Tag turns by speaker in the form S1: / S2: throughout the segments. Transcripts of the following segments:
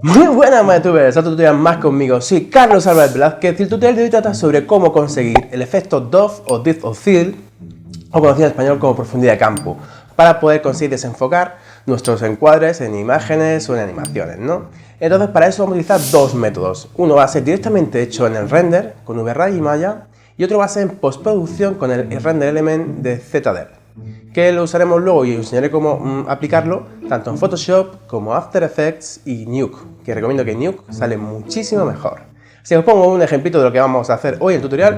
S1: Muy buenas, youtubers, otro tutorial más conmigo. Soy Carlos Álvarez Velázquez y el tutorial de hoy trata sobre cómo conseguir el efecto Dove o Depth of Field, o conocido en español como profundidad de campo, para poder conseguir desenfocar nuestros encuadres en imágenes o en animaciones, ¿no? Entonces, para eso vamos a utilizar dos métodos. Uno va a ser directamente hecho en el render con VRay y Maya, y otro va a ser en postproducción con el render element de ZDev, que lo usaremos luego y os enseñaré cómo aplicarlo tanto en Photoshop como After Effects y Nuke, que recomiendo que Nuke sale muchísimo mejor. Así que os pongo un ejemplito de lo que vamos a hacer hoy en el tutorial.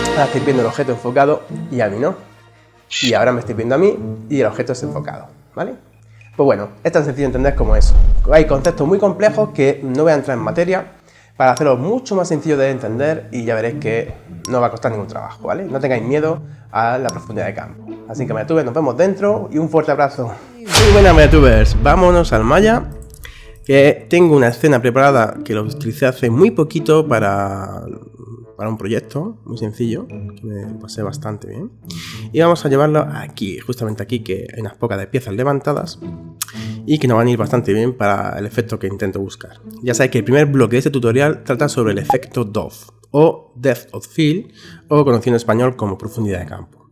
S1: Ahora estáis viendo el objeto enfocado y a mí no. Y ahora me estoy viendo a mí y el objeto es enfocado, ¿vale? Pues bueno, es tan sencillo de entender como eso. Hay conceptos muy complejos que no voy a entrar en materia para hacerlo mucho más sencillo de entender y ya veréis que no va a costar ningún trabajo, ¿vale? No tengáis miedo a la profundidad de campo. Así que, Mayatubers, nos vemos dentro y un fuerte abrazo. Muy buenas, Mayatubers, vámonos al Maya, que tengo una escena preparada que lo utilicé hace muy poquito para un proyecto muy sencillo, que me pasé bastante bien. Y vamos a llevarlo aquí, justamente aquí, que hay unas pocas de piezas levantadas y que nos van a ir bastante bien para el efecto que intento buscar. Ya sabéis que el primer bloque de este tutorial trata sobre el efecto Dove o Depth of Field, o conocido en español como profundidad de campo,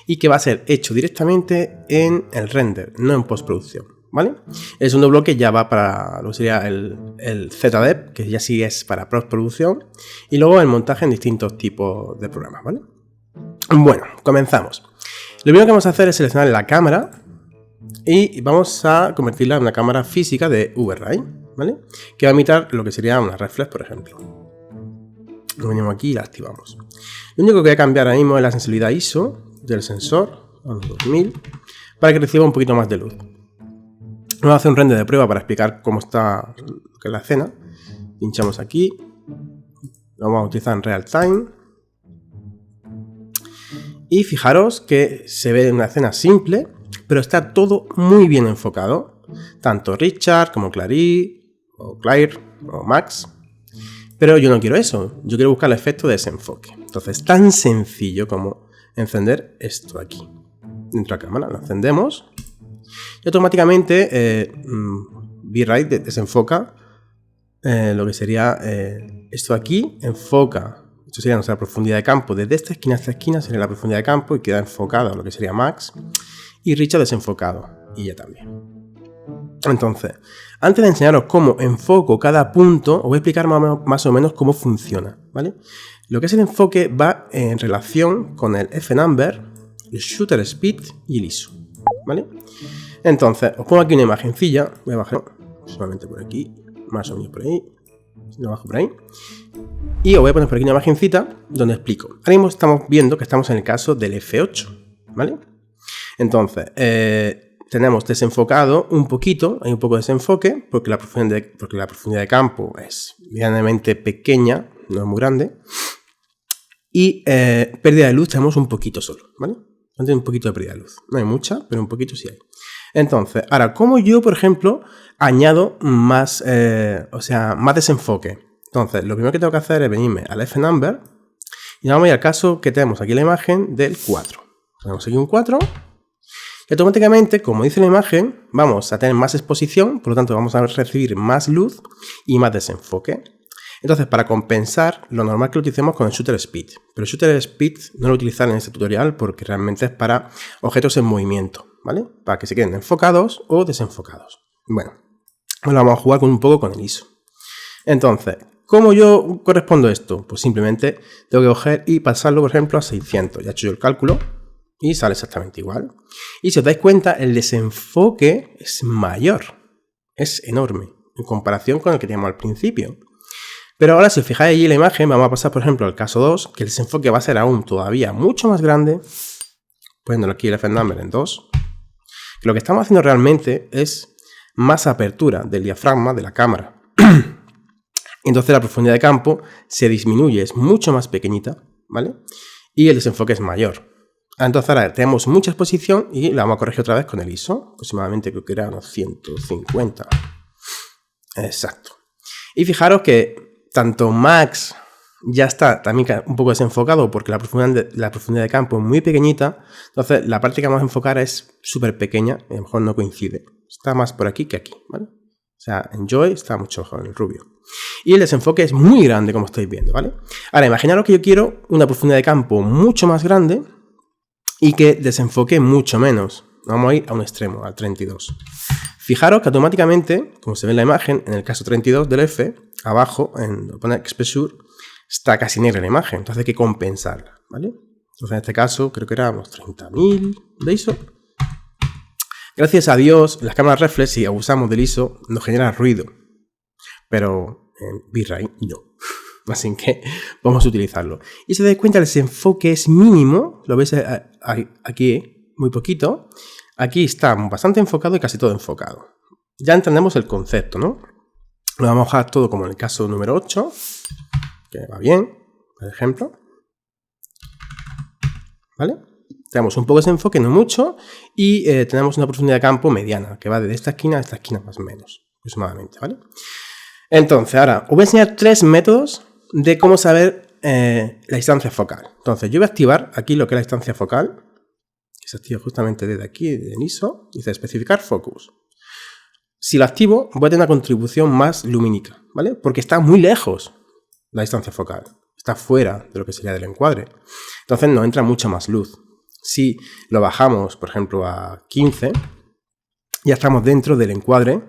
S1: y que va a ser hecho directamente en el render, no en postproducción, ¿vale? El segundo bloque ya va para lo que sería el ZDev, que ya sí es para postproducción, y luego el montaje en distintos tipos de programas, ¿vale? Bueno, comenzamos. Lo primero que vamos a hacer es seleccionar la cámara y vamos a convertirla en una cámara física de VRay, ¿vale? Que va a imitar lo que sería una reflex, por ejemplo. Lo venimos aquí y la activamos. Lo único que voy a cambiar ahora mismo es la sensibilidad ISO del sensor a 2000 para que reciba un poquito más de luz. Vamos a hacer un render de prueba para explicar cómo está lo que es la escena. Pinchamos aquí. Lo vamos a utilizar en real time. Y fijaros que se ve una escena simple, pero está todo muy bien enfocado. Tanto Richard como Claire o Max. Pero yo no quiero eso, yo quiero buscar el efecto de desenfoque. Entonces, tan sencillo como encender esto aquí. Dentro de la cámara, lo encendemos y automáticamente VRay desenfoca lo que sería esto aquí, enfoca. Esto sería nuestra profundidad de campo. Desde esta esquina a esta esquina sería la profundidad de campo y queda enfocado lo que sería Max. Y Richard desenfocado. Y ya también. Entonces, antes de enseñaros cómo enfoco cada punto, os voy a explicar más o menos cómo funciona, ¿vale? Lo que es el enfoque va en relación con el F-number, el shutter speed y el ISO, ¿vale? Entonces, os pongo aquí una imagencilla, voy a bajar solamente por aquí, más o menos por ahí, lo bajo por ahí, y os voy a poner por aquí una imagencita donde explico. Ahora mismo estamos viendo que estamos en el caso del F8, ¿vale? Entonces, tenemos desenfocado un poquito, hay un poco de desenfoque, porque la profundidad de campo es medianamente pequeña, no es muy grande. Y pérdida de luz tenemos un poquito solo, ¿vale? Antes un poquito de pérdida de luz. No hay mucha, pero un poquito sí hay. Entonces, ahora, ¿cómo yo, por ejemplo, añado más desenfoque? Entonces, lo primero que tengo que hacer es venirme al F-number y vamos a ir al caso que tenemos aquí la imagen del 4. Tenemos aquí un 4. Y automáticamente, como dice la imagen, vamos a tener más exposición, por lo tanto vamos a recibir más luz y más desenfoque. Entonces, para compensar, lo normal que lo utilicemos con el shutter speed. Pero el shutter speed no lo utilizaré en este tutorial porque realmente es para objetos en movimiento, ¿vale? Para que se queden enfocados o desenfocados. Bueno, ahora vamos a jugar un poco con el ISO. Entonces, ¿cómo yo correspondo esto? Pues simplemente tengo que coger y pasarlo, por ejemplo, a 600. Ya he hecho yo el cálculo. Y sale exactamente igual. Y si os dais cuenta, el desenfoque es mayor. Es enorme en comparación con el que teníamos al principio. Pero ahora, si os fijáis allí en la imagen, vamos a pasar, por ejemplo, al caso 2, que el desenfoque va a ser aún todavía mucho más grande. Poniéndolo aquí el F-number en 2. Que lo que estamos haciendo realmente es más apertura del diafragma de la cámara. Entonces la profundidad de campo se disminuye, es mucho más pequeñita, ¿vale? Y el desenfoque es mayor. Entonces ahora tenemos mucha exposición y la vamos a corregir otra vez con el ISO. Aproximadamente creo que era unos 150. Exacto. Y fijaros que tanto Max ya está también un poco desenfocado porque la profundidad de campo es muy pequeñita. Entonces la parte que vamos a enfocar es súper pequeña y a lo mejor no coincide. Está más por aquí que aquí, ¿vale? O sea, en Joy está mucho mejor, en el rubio. Y el desenfoque es muy grande, como estáis viendo, ¿vale? Ahora, imaginaros que yo quiero una profundidad de campo mucho más grande y que desenfoque mucho menos. Vamos a ir a un extremo, al 32. Fijaros que automáticamente, como se ve en la imagen, en el caso 32 del F, abajo, en donde pone Expressure, está casi negra la imagen, entonces hay que compensarla, ¿vale? Entonces en este caso creo que era unos 30.000 de ISO. Gracias a Dios, las cámaras reflex, si abusamos del ISO, nos genera ruido, pero en V-Ray no. Así que vamos a utilizarlo. Y si os dais cuenta, el desenfoque es mínimo, lo veis aquí muy poquito. Aquí está bastante enfocado y casi todo enfocado. Ya entendemos el concepto, ¿no? Lo vamos a bajar todo como en el caso número 8, que va bien, por ejemplo. ¿Vale? Tenemos un poco de desenfoque, no mucho, y tenemos una profundidad de campo mediana, que va desde esta esquina a esta esquina más o menos, aproximadamente, ¿vale? Entonces, ahora os voy a enseñar 3 métodos de cómo saber la distancia focal. Entonces, yo voy a activar aquí lo que es la distancia focal, que se activa justamente desde aquí, en ISO, dice especificar focus. Si lo activo, voy a tener una contribución más lumínica, ¿vale? Porque está muy lejos la distancia focal, está fuera de lo que sería del encuadre. Entonces nos entra mucha más luz. Si lo bajamos, por ejemplo, a 15, ya estamos dentro del encuadre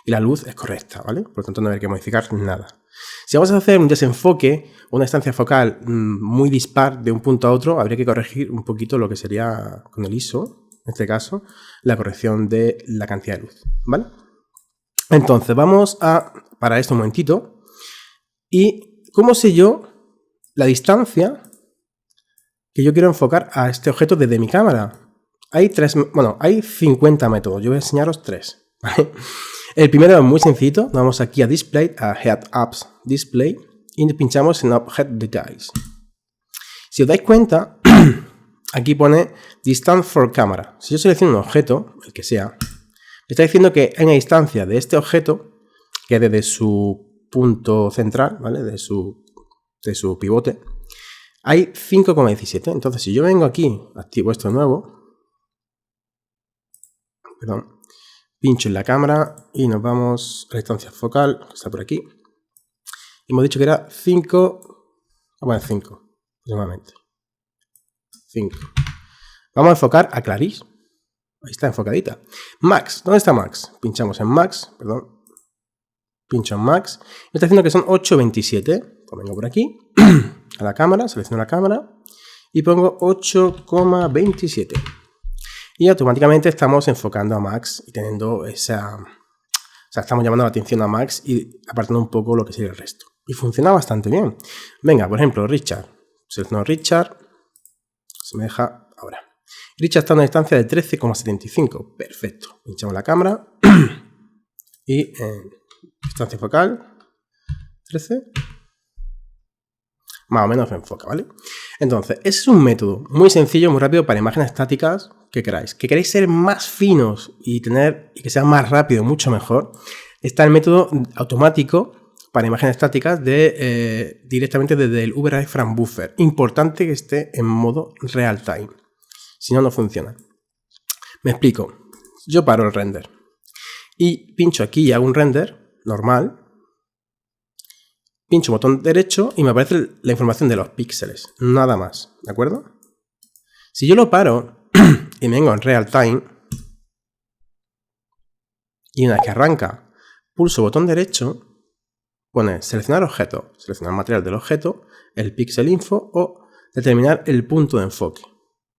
S1: y la luz es correcta, ¿vale? Por lo tanto, no hay que modificar nada. Si vamos a hacer un desenfoque o una distancia focal muy dispar de un punto a otro, habría que corregir un poquito lo que sería con el ISO, en este caso, la corrección de la cantidad de luz, ¿vale? Entonces, vamos a parar esto un momentito. ¿Y cómo sé yo la distancia que yo quiero enfocar a este objeto desde mi cámara? Hay 50 métodos. Yo voy a enseñaros 3, ¿vale? El primero es muy sencillo. Nos vamos aquí a Display, a Head Apps Display y pinchamos en Object Details. Si os dais cuenta, aquí pone Distance for Camera. Si yo selecciono un objeto, el que sea, me está diciendo que hay una distancia de este objeto que desde su punto central, ¿vale? De su pivote, hay 5,17. Entonces, si yo vengo aquí, activo esto nuevo, perdón, pincho en la cámara y nos vamos a la distancia focal, que está por aquí. Y hemos dicho que era 5, bueno, 5, aproximadamente. 5. Vamos a enfocar a Clarice. Ahí está enfocadita. Max, ¿dónde está Max? Pinchamos en Max, perdón. Pincho en Max. Me está diciendo que son 8,27. Pues vengo por aquí, a la cámara, selecciono la cámara y pongo 8,27. Y automáticamente estamos enfocando a Max y teniendo esa... O sea, estamos llamando la atención a Max y apartando un poco lo que sería el resto. Y funciona bastante bien. Venga, por ejemplo, Richard. Selecciono Richard. Se me deja ahora. Richard está a una distancia de 13,75. Perfecto. Pinchamos la cámara. Y distancia focal. 13. Más o menos me enfoca, ¿vale? Entonces, ese es un método muy sencillo, muy rápido para imágenes estáticas que queráis. Que queréis ser más finos y que sea más rápido, mucho mejor. Está el método automático para imágenes estáticas directamente desde el VRFrame Buffer. Importante que esté en modo real time. Si no, no funciona. Me explico. Yo paro el render y pincho aquí y hago un render normal. Pincho botón derecho y me aparece la información de los píxeles, nada más, ¿de acuerdo? Si yo lo paro y me vengo en real time y una vez que arranca, pulso botón derecho, pone seleccionar objeto, seleccionar material del objeto, el pixel info o determinar el punto de enfoque.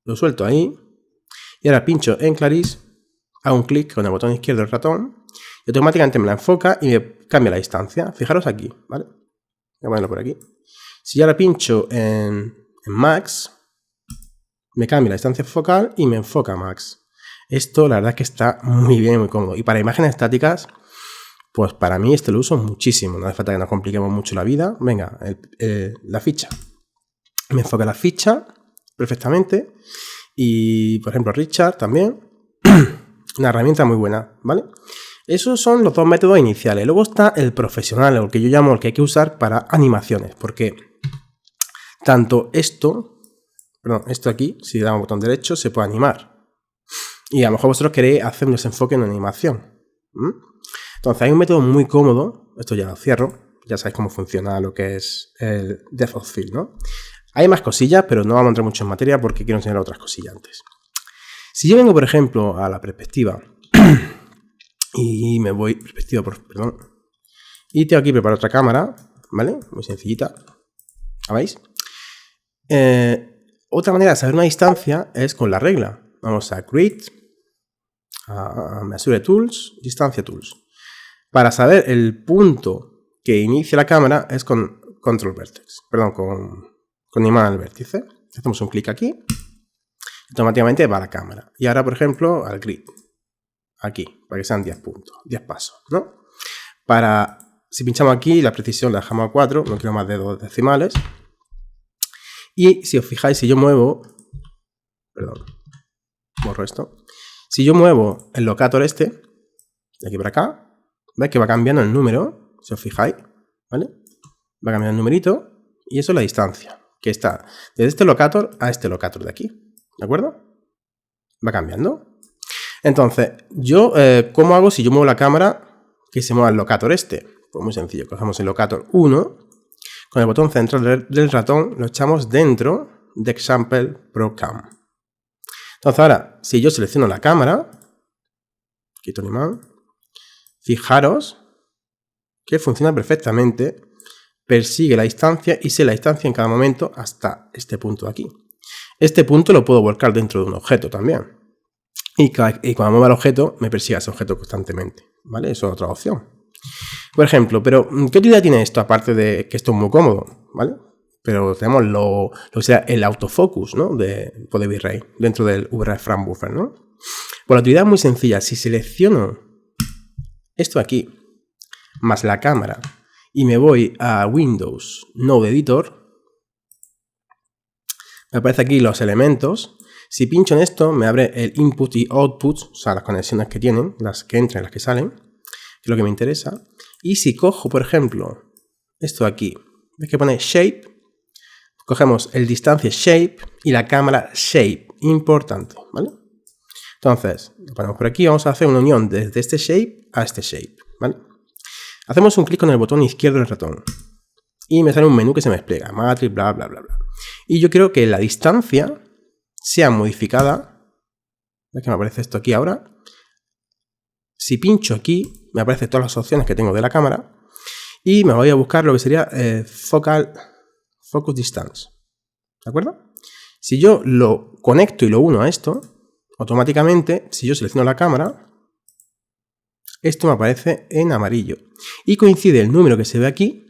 S1: Lo suelto ahí y ahora pincho en Clarice, hago un clic con el botón izquierdo del ratón y automáticamente me la enfoca y me cambia la distancia. Fijaros aquí, ¿vale? Voy a ponerlo por aquí. Si yo ahora pincho en Max, me cambia la distancia focal y me enfoca Max. Esto la verdad es que está muy bien y muy cómodo. Y para imágenes estáticas, pues para mí este lo uso muchísimo. No hace falta que nos compliquemos mucho la vida. Venga, la ficha. Me enfoca la ficha perfectamente. Y por ejemplo Richard también. Una herramienta muy buena, ¿vale? Esos son los 2 métodos iniciales. Luego está el profesional, el que yo llamo el que hay que usar para animaciones, porque tanto esto aquí, si le damos botón derecho, se puede animar. Y a lo mejor vosotros queréis hacer un desenfoque en una animación. Entonces hay un método muy cómodo, esto ya lo cierro, ya sabéis cómo funciona lo que es el Depth of Field, ¿no? Hay más cosillas, pero no vamos a entrar mucho en materia porque quiero enseñar otras cosillas antes. Si yo vengo, por ejemplo, a la perspectiva y me voy, perdón, y tengo aquí preparado otra cámara, ¿vale? Muy sencillita, ¿la veis? Otra manera de saber una distancia es con la regla. Vamos a Grid, a Measure Tools, Distancia Tools. Para saber el punto que inicia la cámara es con Control Vertex, perdón, con imán al vértice. Hacemos un clic aquí, automáticamente va a la cámara. Y ahora, por ejemplo, al Grid, aquí, para que sean 10 puntos, 10 pasos, ¿no? Si pinchamos aquí, la precisión la dejamos a 4, no quiero más de 2 decimales. Y si os fijáis, si yo muevo, perdón, borro esto. Si yo muevo el locator de aquí para acá, veis que va cambiando el número, si os fijáis, ¿vale? Va cambiando el numerito y eso es la distancia, que está desde este locator a este locator de aquí, ¿de acuerdo? Va cambiando. Entonces, yo, ¿cómo hago si yo muevo la cámara que se mueva el locator Pues muy sencillo, cogemos el locator 1, con el botón central del ratón lo echamos dentro de Example Pro Cam. Entonces ahora, si yo selecciono la cámara, quito el imán, fijaros que funciona perfectamente, persigue la distancia y sé la distancia en cada momento hasta este punto de aquí. Este punto lo puedo volcar dentro de un objeto también. Y cuando mueva el objeto, me persiga ese objeto constantemente, ¿vale? Eso es otra opción. Por ejemplo, pero ¿qué utilidad tiene esto? Aparte de que esto es muy cómodo, ¿vale? Pero tenemos lo que sea el autofocus, ¿no? De V-Ray dentro del VRAY Frame Buffer, ¿no? Pues la utilidad es muy sencilla. Si selecciono esto aquí, más la cámara, y me voy a Windows Node Editor, me aparecen aquí los elementos. Si pincho en esto, me abre el input y output, o sea, las conexiones que tienen, las que entran y las que salen, que es lo que me interesa. Y si cojo, por ejemplo, esto de aquí, ves que pone Shape, cogemos el distancia Shape y la cámara Shape, importante, ¿vale? Entonces, lo ponemos por aquí, vamos a hacer una unión desde este Shape a este Shape, ¿vale? Hacemos un clic con el botón izquierdo del ratón y me sale un menú que se me despliega, Matrix, bla, bla, bla, bla. Y yo quiero que la distancia sea modificada. ¿Ves que me aparece esto aquí ahora? Si pincho aquí, me aparecen todas las opciones que tengo de la cámara y me voy a buscar lo que sería Focus Distance. ¿De acuerdo? Si yo lo conecto y lo uno a esto, automáticamente, si yo selecciono la cámara, esto me aparece en amarillo. Y coincide el número que se ve aquí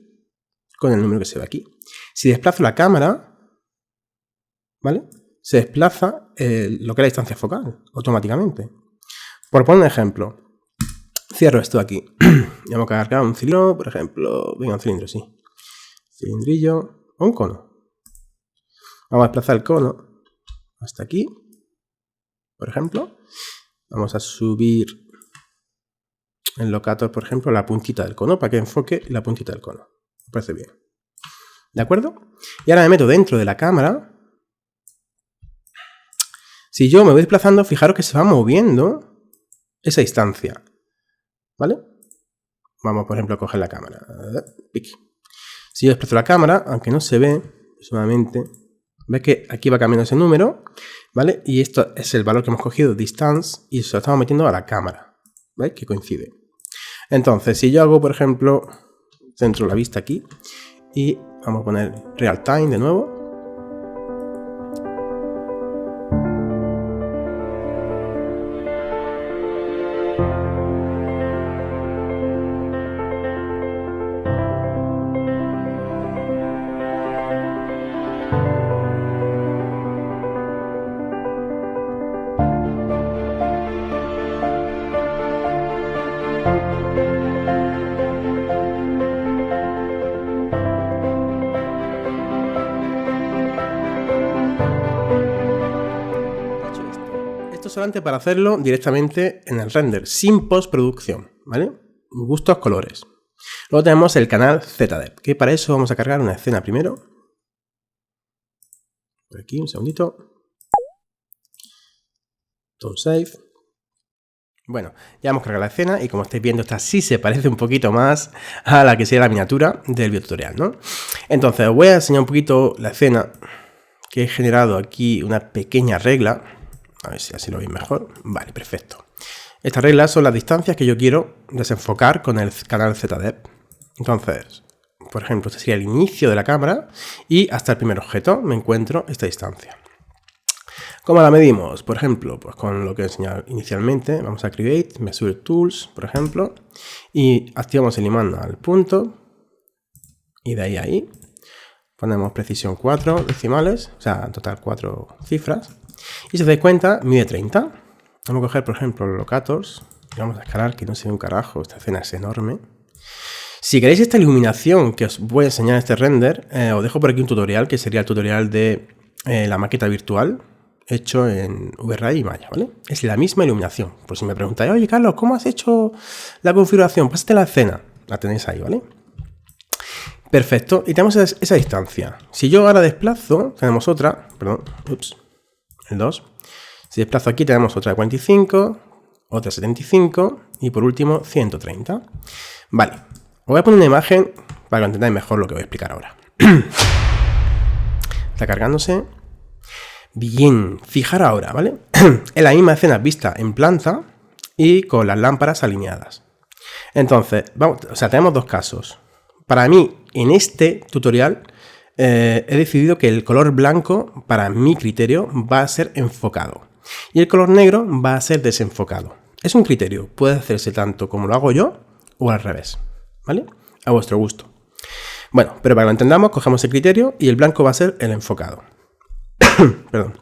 S1: con el número que se ve aquí. Si desplazo la cámara, ¿vale? Se desplaza lo que es la distancia focal, automáticamente. Por poner un ejemplo, cierro esto aquí. Vamos a cargar un cilindro, por ejemplo. Venga, un cilindro, sí. Cilindrillo o un cono. Vamos a desplazar el cono hasta aquí, por ejemplo. Vamos a subir el locator, por ejemplo, la puntita del cono para que enfoque la puntita del cono. Me parece bien. ¿De acuerdo? Y ahora me meto dentro de la cámara. Si yo me voy desplazando, fijaros que se va moviendo esa distancia. ¿Vale? Vamos, por ejemplo, a coger la cámara. Si yo desplazo la cámara, aunque no se ve solamente, ves que aquí va cambiando ese número, ¿vale? Y esto es el valor que hemos cogido, distance, y se lo estamos metiendo a la cámara. ¿Veis? Que coincide. Entonces, si yo hago, por ejemplo, centro la vista aquí, y vamos a poner real time de nuevo. Solamente para hacerlo directamente en el render, sin postproducción, ¿vale? Gustos, colores. Luego tenemos el canal ZDEP, que para eso vamos a cargar una escena primero. Por aquí, un segundito. Tone Save. Bueno, ya hemos cargado la escena y como estáis viendo, esta sí se parece un poquito más a la que sería la miniatura del videotutorial, ¿no? Entonces, os voy a enseñar un poquito la escena, que he generado aquí una pequeña regla. A ver si así lo veis mejor. Vale, perfecto. Estas reglas son las distancias que yo quiero desenfocar con el canal ZDEP. Entonces, por ejemplo, este sería el inicio de la cámara y hasta el primer objeto me encuentro esta distancia. ¿Cómo la medimos? Por ejemplo, pues con lo que he enseñado inicialmente. Vamos a Create, Measure Tools, por ejemplo, y activamos el imán al punto y de ahí a ahí. Ponemos precisión 4 decimales, o sea, en total 4 cifras. Y si os dais cuenta, mide 30. Vamos a coger, por ejemplo, los locators y vamos a escalar, que no se ve un carajo, esta escena es enorme. Si queréis esta iluminación que os voy a enseñar en este render, os dejo por aquí un tutorial, que sería el tutorial de la maqueta virtual, hecho en VRAI y Maya, ¿vale? Es la misma iluminación. Por si me preguntáis, oye, Carlos, ¿cómo has hecho la configuración? Pásate la escena. La tenéis ahí, ¿vale? Perfecto. Y tenemos esa distancia. Si yo ahora desplazo, tenemos otra, perdón, el 2. Si desplazo aquí, tenemos otra de 45, otra de 75 y por último 130. Vale. Os voy a poner una imagen para que entendáis mejor lo que voy a explicar ahora. Está cargándose. Bien, fijar ahora, ¿vale? Es la misma escena vista en planta y con las lámparas alineadas. Entonces, tenemos dos casos. Para mí, en este tutorial, he decidido que el color blanco, para mi criterio, va a ser enfocado. Y el color negro va a ser desenfocado. Es un criterio, puede hacerse tanto como lo hago yo o al revés, ¿vale? A vuestro gusto. Bueno, pero para que lo entendamos, cogemos el criterio y el blanco va a ser el enfocado. Perdón.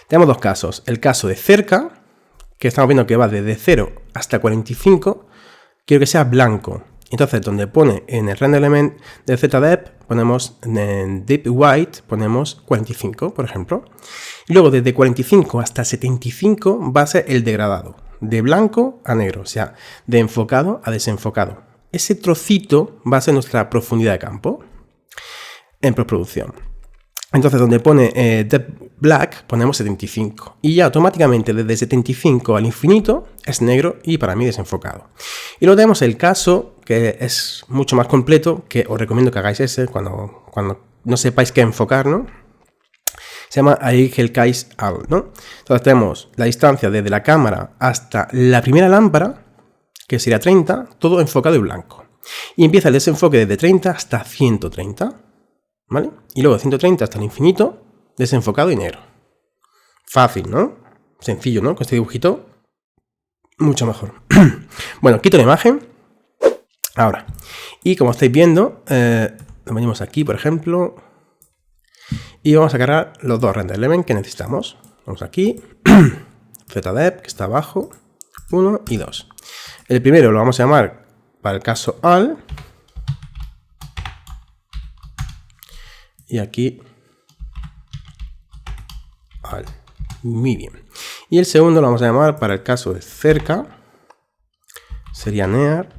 S1: Tenemos dos casos. El caso de cerca, que estamos viendo que va desde 0 hasta 45, quiero que sea blanco. Entonces, donde pone en el render element de ZDEP, ponemos en Deep White, ponemos 45, por ejemplo. Y luego desde 45 hasta 75 va a ser el degradado, de blanco a negro, o sea, de enfocado a desenfocado. Ese trocito va a ser nuestra profundidad de campo en postproducción. Entonces, donde pone Depth Black, ponemos 75. Y ya automáticamente desde 75 al infinito es negro y para mí desenfocado. Y luego tenemos el caso, que es mucho más completo, que os recomiendo que hagáis ese cuando no sepáis qué enfocar, ¿no? Se llama Eichel-Kais All, ¿no? Entonces tenemos la distancia desde la cámara hasta la primera lámpara, que sería 30, todo enfocado y blanco. Y empieza el desenfoque desde 30 hasta 130. ¿Vale? Y luego de 130 hasta el infinito, desenfocado y negro. Fácil, ¿no? Sencillo, ¿no? Con este dibujito, mucho mejor. Bueno, quito la imagen. Ahora. Y como estáis viendo, lo venimos aquí, por ejemplo. Y vamos a cargar los dos render elements que necesitamos. Vamos aquí. ZDEP, que está abajo. 1 y 2. El primero lo vamos a llamar, para el caso all. Y aquí, all. Muy bien. Y el segundo lo vamos a llamar, para el caso de cerca, sería near.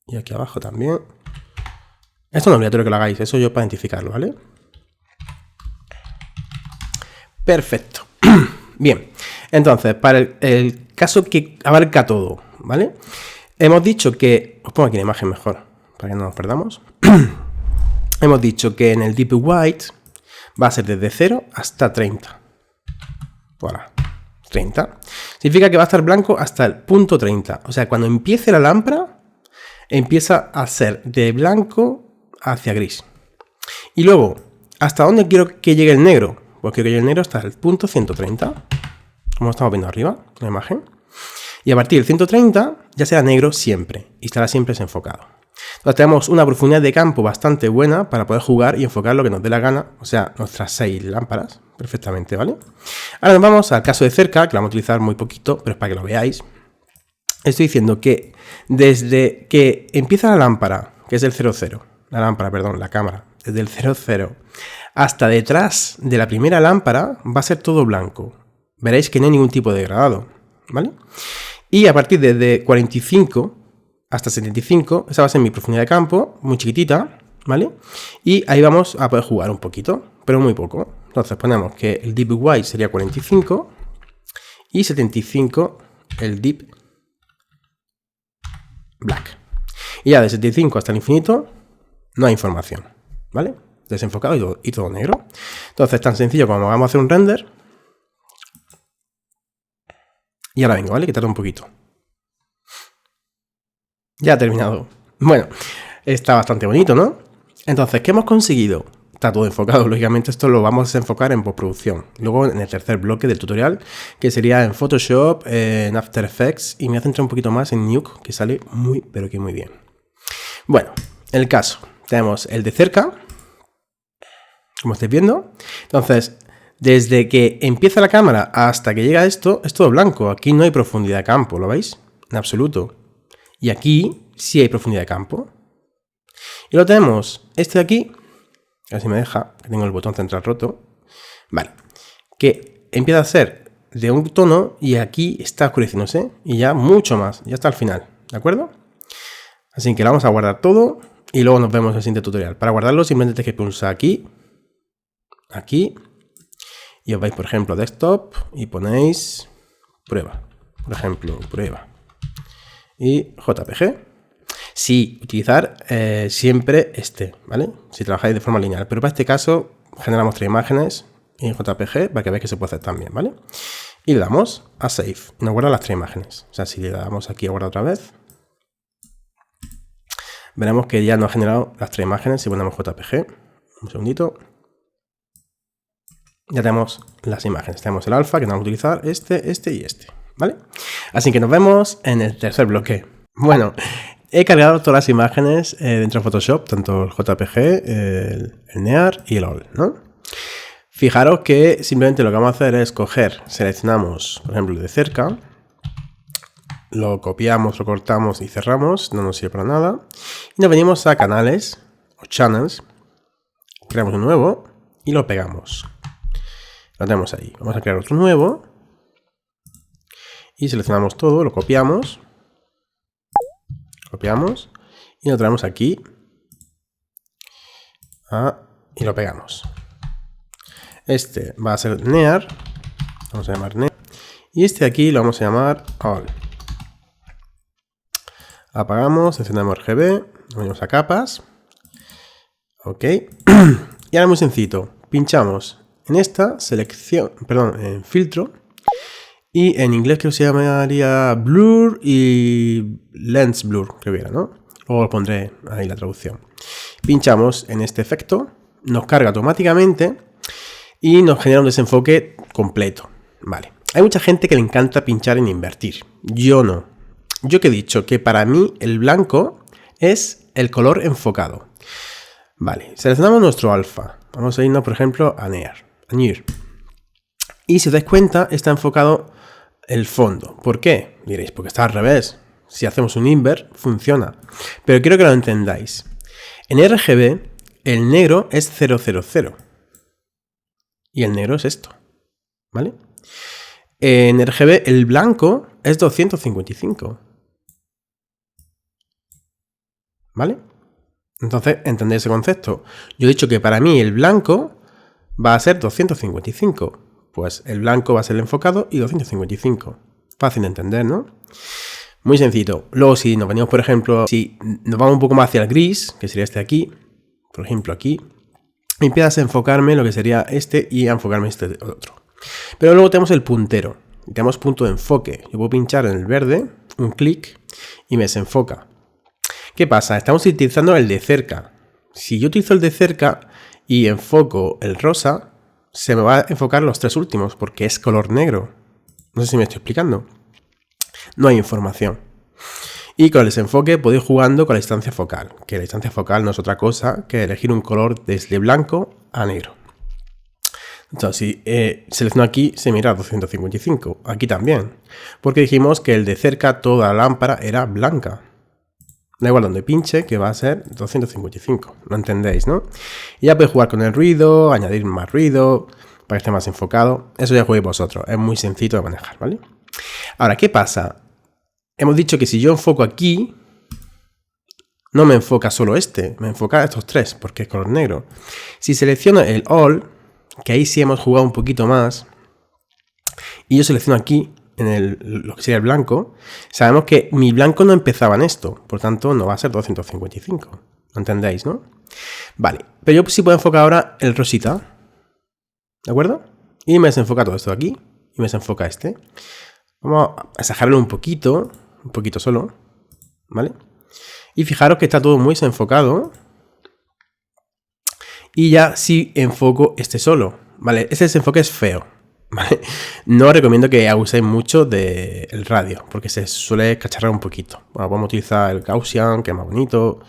S1: Y aquí abajo también. Esto no es obligatorio que lo hagáis, eso yo para identificarlo, ¿vale? Perfecto. Bien, entonces, para el caso que abarca todo, ¿vale? Hemos dicho que... Os pongo aquí la imagen mejor, para que no nos perdamos. Hemos dicho que en el Deep White va a ser desde 0 hasta 30. Voilà, 30. Significa que va a estar blanco hasta el punto 30. O sea, cuando empiece la lámpara, empieza a ser de blanco hacia gris. Y luego, ¿hasta dónde quiero que llegue el negro? Pues quiero que llegue el negro hasta el punto 130. Como estamos viendo arriba, en la imagen. Y a partir del 130 ya será negro siempre. Y estará siempre desenfocado. Entonces tenemos una profundidad de campo bastante buena para poder jugar y enfocar lo que nos dé la gana, o sea, nuestras 6 lámparas, perfectamente, ¿vale? Ahora nos vamos al caso de cerca, que lo vamos a utilizar muy poquito, pero es para que lo veáis. Estoy diciendo que desde que empieza la lámpara, que es el 00, la cámara, desde el 00 hasta detrás de la primera lámpara va a ser todo blanco. Veréis que no hay ningún tipo de degradado, ¿vale? Y a partir de 45 hasta 75, esa va a ser mi profundidad de campo, muy chiquitita, ¿vale? Y ahí vamos a poder jugar un poquito, pero muy poco. Entonces ponemos que el Deep White sería 45 y 75 el Deep Black. Y ya de 75 hasta el infinito no hay información, ¿vale? Desenfocado y todo negro. Entonces, tan sencillo como vamos a hacer un render. Y ahora vengo, ¿vale? Que tarda un poquito. Ya ha terminado. Bueno, está bastante bonito, ¿no? Entonces, ¿qué hemos conseguido? Está todo enfocado, lógicamente esto lo vamos a desenfocar en postproducción. Luego en el tercer bloque del tutorial, que sería en Photoshop, en After Effects, y me voy a centrar un poquito más en Nuke, que sale muy, pero que muy bien. Bueno, el caso. Tenemos el de cerca, como estáis viendo. Entonces, desde que empieza la cámara hasta que llega esto, es todo blanco. Aquí no hay profundidad de campo, ¿lo veis? En absoluto. Y aquí sí hay profundidad de campo. Y lo tenemos este de aquí, a ver si me deja, que tengo el botón central roto. Vale, que empieza a ser de un tono y aquí está oscureciéndose y ya mucho más, ya está al final, ¿de acuerdo? Así que lo vamos a guardar todo y luego nos vemos en el siguiente tutorial. Para guardarlo simplemente tenéis que pulsar aquí, aquí, y os vais por ejemplo desktop y ponéis prueba, por ejemplo prueba y JPG. Sí, utilizar siempre ¿vale? Si trabajáis de forma lineal. Pero para este caso generamos 3 imágenes en JPG para que veáis que se puede hacer también, ¿vale? Y le damos a Save y nos guarda las 3 imágenes. O sea, si le damos aquí a guardar otra vez, veremos que ya nos ha generado las 3 imágenes. Si ponemos JPG, un segundito, ya tenemos las imágenes. Tenemos el alfa que vamos a utilizar, este y este, ¿vale? Así que nos vemos en el tercer bloque. Bueno, he cargado todas las imágenes dentro de Photoshop, tanto el JPG, el NEAR y el ALL, ¿no? Fijaros que simplemente lo que vamos a hacer es coger, seleccionamos, por ejemplo, de cerca, lo copiamos, lo cortamos y cerramos, no nos sirve para nada, y nos venimos a canales o channels, creamos un nuevo y lo pegamos. Lo tenemos ahí. Vamos a crear otro nuevo y seleccionamos todo, lo copiamos. Copiamos y lo traemos aquí y lo pegamos. Este va a ser NEAR, vamos a llamar NEAR, y este aquí lo vamos a llamar ALL. Apagamos, seleccionamos RGB, venimos a capas, ok, y ahora muy sencillo, pinchamos en esta selección, perdón, en filtro, y en inglés creo que se llamaría Blur y Lens Blur, creo que era, ¿no? Luego pondré ahí la traducción. Pinchamos en este efecto, nos carga automáticamente y nos genera un desenfoque completo. Vale. Hay mucha gente que le encanta pinchar en invertir. Yo no. Yo que he dicho que para mí el blanco es el color enfocado. Vale. Seleccionamos nuestro alfa. Vamos a irnos, por ejemplo, a NEAR. Y si os dais cuenta, está enfocado el fondo. ¿Por qué? Diréis, porque está al revés. Si hacemos un invert, funciona. Pero quiero que lo entendáis. En RGB, el negro es 000. Y el negro es esto. ¿Vale? En RGB, el blanco es 255. ¿Vale? Entonces, entendéis ese concepto. Yo he dicho que para mí el blanco va a ser 255. Pues el blanco va a ser el enfocado y 255. Fácil de entender, ¿no? Muy sencillo. Luego, si nos venimos, por ejemplo, si nos vamos un poco más hacia el gris, que sería este de aquí, por ejemplo, aquí, empiezas a enfocarme lo que sería este y a enfocarme este otro. Pero luego tenemos el puntero. Y tenemos punto de enfoque. Yo puedo pinchar en el verde, un clic, y me desenfoca. ¿Qué pasa? Estamos utilizando el de cerca. Si yo utilizo el de cerca y enfoco el rosa, se me va a enfocar los 3 últimos porque es color negro. No sé si me estoy explicando. No hay información. Y con el desenfoque podéis ir jugando con la distancia focal, que la distancia focal no es otra cosa que elegir un color desde blanco a negro. Entonces, si selecciono aquí, se mira 255. Aquí también. Porque dijimos que el de cerca, toda la lámpara era blanca. Da igual donde pinche, que va a ser 255. Lo entendéis, ¿no? Y ya podéis jugar con el ruido, añadir más ruido, para que esté más enfocado. Eso ya juguéis vosotros. Es muy sencillo de manejar, ¿vale? Ahora, ¿qué pasa? Hemos dicho que si yo enfoco aquí, no me enfoca solo este, me enfoca estos 3, porque es color negro. Si selecciono el All, que ahí sí hemos jugado un poquito más, y yo selecciono aquí, lo que sería el blanco, sabemos que mi blanco no empezaba en esto, por tanto no va a ser 255. ¿Lo entendéis, no? Vale, pero yo sí puedo enfocar ahora el rosita, ¿de acuerdo? Y me desenfoca todo esto de aquí, y me desenfoca este. Vamos a exagerarlo un poquito solo, ¿vale? Y fijaros que está todo muy desenfocado. Y ya sí enfoco este solo, ¿vale? Este desenfoque es feo, ¿vale? No recomiendo que uséis mucho del radio, porque se suele cacharrar un poquito. Bueno, podemos utilizar el Gaussian, que es más bonito.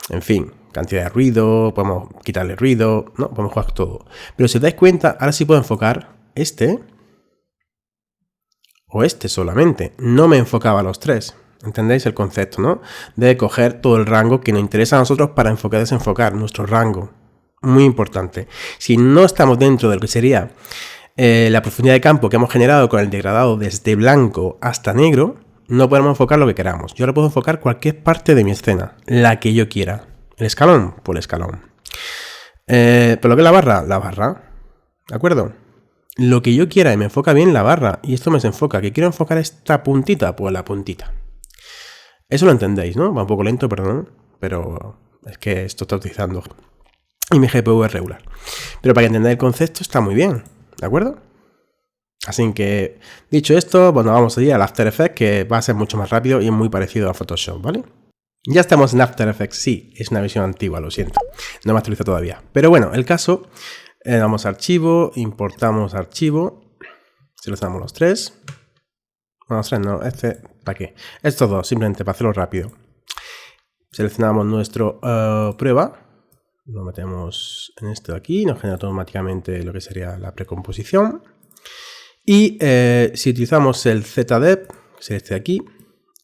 S1: En fin, cantidad de ruido, podemos quitarle ruido, ¿no? Podemos jugar todo. Pero si os dais cuenta, ahora sí puedo enfocar este o este solamente. No me enfocaba a los tres. ¿Entendéis el concepto, no? De coger todo el rango que nos interesa a nosotros para enfocar y desenfocar nuestro rango. Muy importante. Si no estamos dentro de lo que sería la profundidad de campo que hemos generado con el degradado desde blanco hasta negro, no podemos enfocar lo que queramos. Yo ahora puedo enfocar cualquier parte de mi escena, la que yo quiera. El escalón, pues el escalón. Pero lo que es la barra. ¿De acuerdo? Lo que yo quiera y me enfoca bien la barra. Y esto me desenfoca. ¿Que quiero enfocar esta puntita? Pues la puntita. Eso lo entendéis, ¿no? Va un poco lento, perdón. Pero es que esto está utilizando y mi GPU es regular. Pero para que entendáis el concepto está muy bien, ¿de acuerdo? Así que, dicho esto, bueno, vamos a ir al After Effects, que va a ser mucho más rápido y es muy parecido a Photoshop, ¿vale? Ya estamos en After Effects, sí, es una versión antigua, lo siento. No me actualizo todavía. Pero bueno, el caso, vamos a archivo, importamos archivo, seleccionamos los tres. Bueno, los tres no, ¿para qué? Estos dos, simplemente para hacerlo rápido. Seleccionamos nuestro prueba. Lo metemos en esto de aquí, nos genera automáticamente lo que sería la precomposición. Y si utilizamos el ZDEP, que es este de aquí,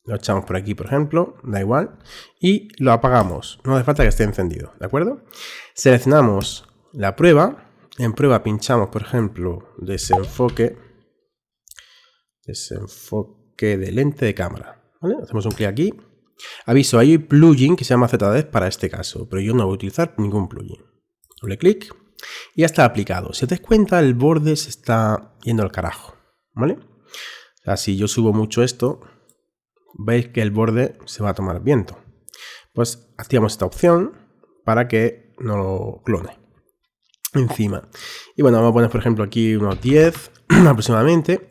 S1: lo echamos por aquí, por ejemplo, da igual, y lo apagamos. No hace falta que esté encendido, ¿de acuerdo? Seleccionamos la prueba, en prueba pinchamos, por ejemplo, desenfoque de lente de cámara, ¿vale? Hacemos un clic aquí. Aviso, hay un plugin que se llama ZDEP para este caso, pero yo no voy a utilizar ningún plugin. Doble clic y ya está aplicado. Si os dais cuenta, el borde se está yendo al carajo, ¿vale? O sea, si yo subo mucho esto, veis que el borde se va a tomar viento. Pues activamos esta opción para que no lo clone encima. Y bueno, vamos a poner, por ejemplo, aquí unos 10 aproximadamente.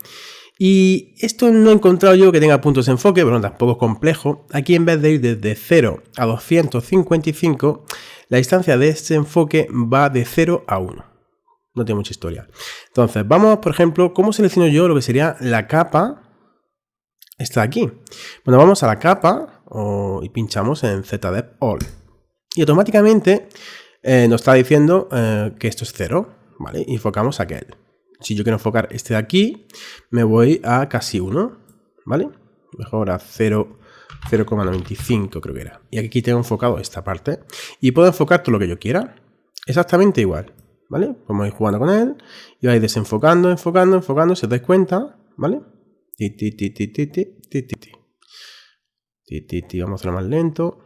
S1: Y esto no he encontrado yo que tenga puntos de enfoque, pero tampoco es complejo. Aquí, en vez de ir desde 0 a 255, la distancia de este enfoque va de 0 a 1. No tiene mucha historia. Entonces, vamos, por ejemplo, ¿cómo selecciono yo lo que sería la capa? Está aquí. Bueno, vamos a la capa y pinchamos en ZDEP All. Y automáticamente nos está diciendo que esto es 0, ¿vale? Y enfocamos aquel. Si yo quiero enfocar este de aquí, me voy a casi 1, ¿vale? Mejor a 0,95 creo que era. Y aquí tengo enfocado esta parte. Y puedo enfocar todo lo que yo quiera. Exactamente igual, ¿vale? Podemos ir jugando con él. Y vais desenfocando, enfocando, si os dais cuenta, ¿vale? Vamos a hacerlo más lento.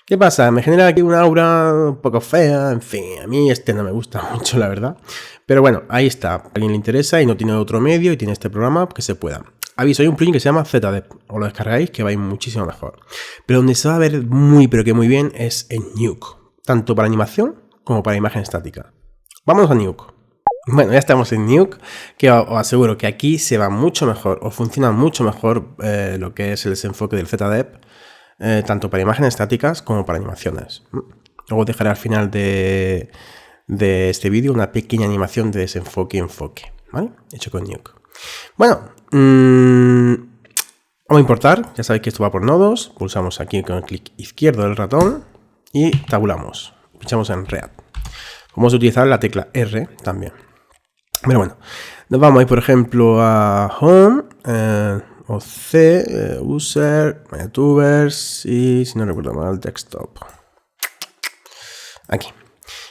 S1: ¿Qué pasa? Me genera aquí una aura un poco fea, en fin, a mí este no me gusta mucho, la verdad. Pero bueno, ahí está. A alguien le interesa y no tiene otro medio y tiene este programa, que se pueda. Aviso, hay un plugin que se llama ZDEP, os lo descargáis que va a ir muchísimo mejor. Pero donde se va a ver muy, pero que muy bien es en Nuke, tanto para animación como para imagen estática. Vamos a Nuke. Bueno, ya estamos en Nuke, que os aseguro que aquí se va mucho mejor, o funciona mucho mejor lo que es el desenfoque del ZDEP. Tanto para imágenes estáticas como para animaciones. Luego dejaré al final de este vídeo una pequeña animación de desenfoque y enfoque, ¿vale? Hecho con Nuke. Bueno, vamos a importar. Ya sabéis que esto va por nodos. Pulsamos aquí con el clic izquierdo del ratón y tabulamos. Pinchamos en React. Vamos a utilizar la tecla R también. Pero bueno, nos vamos a ir, por ejemplo, a Home. O C, User, Miniatures y, si no recuerdo mal, Desktop. Aquí.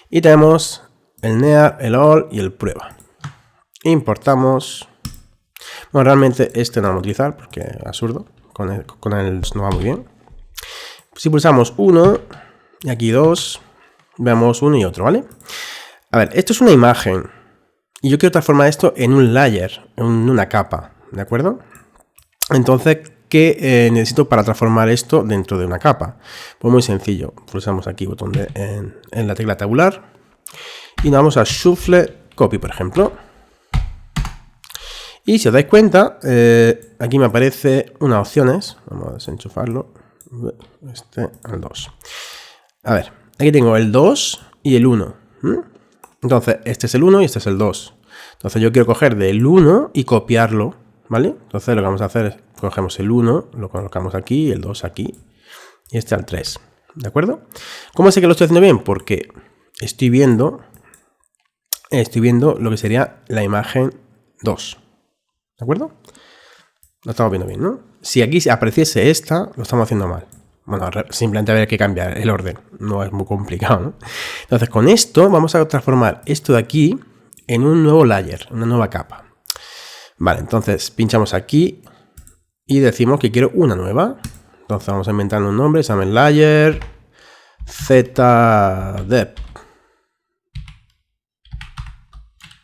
S1: Y tenemos el Near, el All y el Prueba. Importamos. Bueno, realmente este no lo vamos a utilizar porque es absurdo. Con él no va muy bien. Si pulsamos 1 y aquí 2, veamos uno y otro, ¿vale? A ver, esto es una imagen. Y yo quiero transformar esto en un layer, en una capa, ¿de acuerdo? Entonces, ¿qué necesito para transformar esto dentro de una capa? Pues muy sencillo. Pulsamos aquí botón en la tecla tabular y nos vamos a Shuffle Copy, por ejemplo. Y si os dais cuenta, aquí me aparece unas opciones. Vamos a desenchufarlo. El 2. A ver, aquí tengo el 2 y el 1. Entonces, este es el 1 y este es el 2. Entonces, yo quiero coger del 1 y copiarlo, ¿vale? Entonces, lo que vamos a hacer es cogemos el 1, lo colocamos aquí, el 2 aquí y este al 3. ¿De acuerdo? ¿Cómo sé que lo estoy haciendo bien? Porque estoy viendo lo que sería la imagen 2. ¿De acuerdo? Lo estamos viendo bien, ¿no? Si aquí apareciese esta, lo estamos haciendo mal. Bueno, simplemente habría que cambiar el orden. No es muy complicado, ¿no? Entonces, con esto vamos a transformar esto de aquí en un nuevo layer, una nueva capa. Vale, entonces pinchamos aquí y decimos que quiero una nueva. Entonces vamos a inventar un nombre, se llama layer ZDep.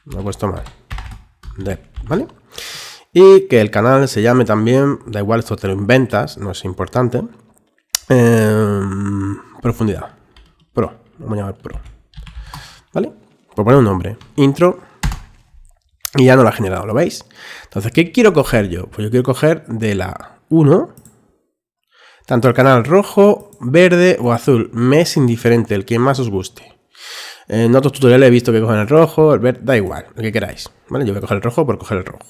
S1: Me he puesto mal. Dep, ¿vale? Y que el canal se llame también, da igual, esto te lo inventas, no es importante. Profundidad. Pro. Vamos a llamar Pro. ¿Vale? Pues poner un nombre. Intro. Y ya no lo ha generado, ¿lo veis? Entonces, ¿qué quiero coger yo? Pues yo quiero coger de la 1. Tanto el canal rojo, verde o azul. Me es indiferente, el que más os guste. En otros tutoriales he visto que cogen el rojo, el verde, da igual, el que queráis. ¿Vale? Yo voy a coger el rojo por coger el rojo.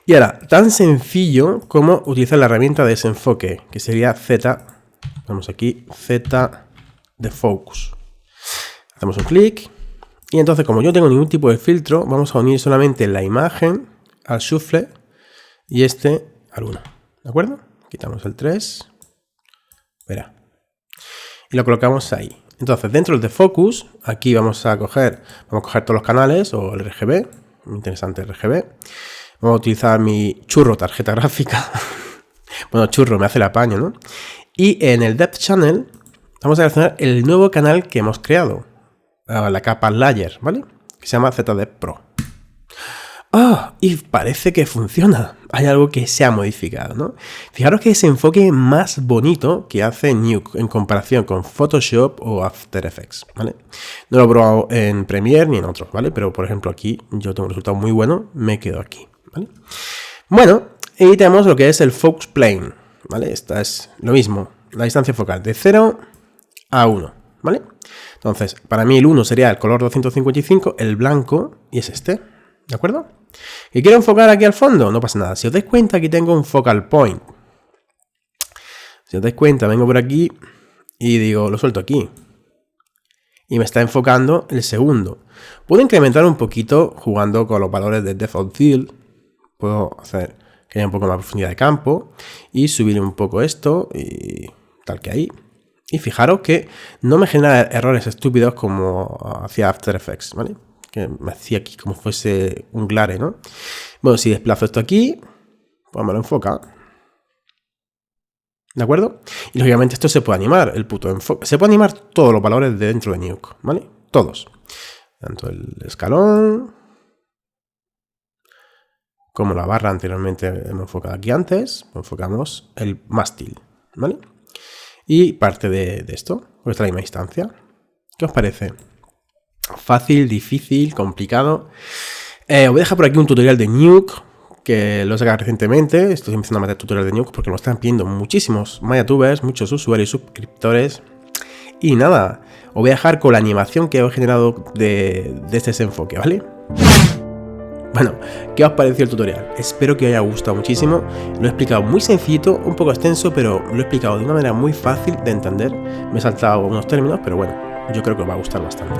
S1: Y ahora, tan sencillo como utilizar la herramienta de desenfoque, que sería Z, vamos aquí, Z de Focus. Hacemos un clic, y entonces como yo no tengo ningún tipo de filtro, vamos a unir solamente la imagen al shuffle y este al 1. ¿De acuerdo? Quitamos el 3, verá, y lo colocamos ahí. Entonces, dentro del de Focus, aquí vamos a coger todos los canales o el RGB, muy interesante el RGB. Vamos a utilizar mi churro tarjeta gráfica. Bueno, churro, me hace el apaño, ¿no? Y en el Depth Channel vamos a seleccionar el nuevo canal que hemos creado. La capa Layer, ¿vale? Que se llama ZDep Pro. ¡Ah! Y parece que funciona. Hay algo que se ha modificado, ¿no? Fijaros que ese enfoque más bonito que hace Nuke en comparación con Photoshop o After Effects, ¿vale? No lo he probado en Premiere ni en otros, ¿vale? Pero, por ejemplo, aquí yo tengo un resultado muy bueno, me quedo aquí. ¿Vale? Bueno, y tenemos lo que es el Focus Plane, ¿vale? Esta es lo mismo, la distancia focal de 0 a 1, ¿vale? Entonces, para mí el 1 sería el color 255, el blanco, y es este, ¿de acuerdo? ¿Y quiero enfocar aquí al fondo? No pasa nada. Si os dais cuenta, aquí tengo un Focal Point. Si os dais cuenta, vengo por aquí y digo, lo suelto aquí. Y me está enfocando el segundo. Puedo incrementar un poquito jugando con los valores de Depth of Field. Puedo hacer que haya un poco más profundidad de campo y subir un poco esto y tal que ahí. Y fijaros que no me genera errores estúpidos como hacía After Effects, ¿vale? Que me hacía aquí como fuese un glare, ¿no? Bueno, si desplazo esto aquí, pues me lo enfoca. ¿De acuerdo? Y lógicamente esto se puede animar, el puto enfoque. Se puede animar todos los valores de dentro de Nuke, ¿vale? Todos. Tanto el escalón como la barra anteriormente hemos enfocado aquí antes, enfocamos el mástil, ¿vale? Y parte de esto, pues está a la misma distancia. ¿Qué os parece? Fácil, difícil, complicado. Os voy a dejar por aquí un tutorial de Nuke, que lo he sacado recientemente. Estoy empezando a meter tutorial de Nuke porque me lo están pidiendo muchísimos mayatubers, muchos usuarios y suscriptores. Y nada, os voy a dejar con la animación que he generado de este desenfoque, ¿vale? Bueno, ¿qué os pareció el tutorial? Espero que os haya gustado muchísimo. Lo he explicado muy sencillito, un poco extenso, pero lo he explicado de una manera muy fácil de entender. Me he saltado unos términos, pero bueno, yo creo que os va a gustar bastante.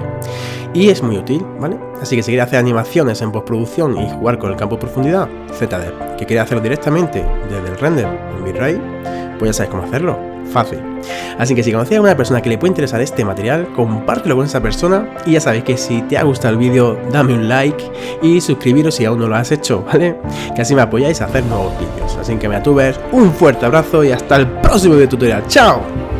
S1: Y es muy útil, ¿vale? Así que si queréis hacer animaciones en postproducción y jugar con el campo de profundidad, ZDep, que queréis hacerlo directamente desde el render en bitrate, pues ya sabéis cómo hacerlo. Fácil. Así que si conocéis a una persona que le puede interesar este material, compártelo con esa persona y ya sabéis que si te ha gustado el vídeo, dame un like y suscribiros si aún no lo has hecho, ¿vale? Que así me apoyáis a hacer nuevos vídeos. Así que mayatubers, un fuerte abrazo y hasta el próximo video tutorial. ¡Chao!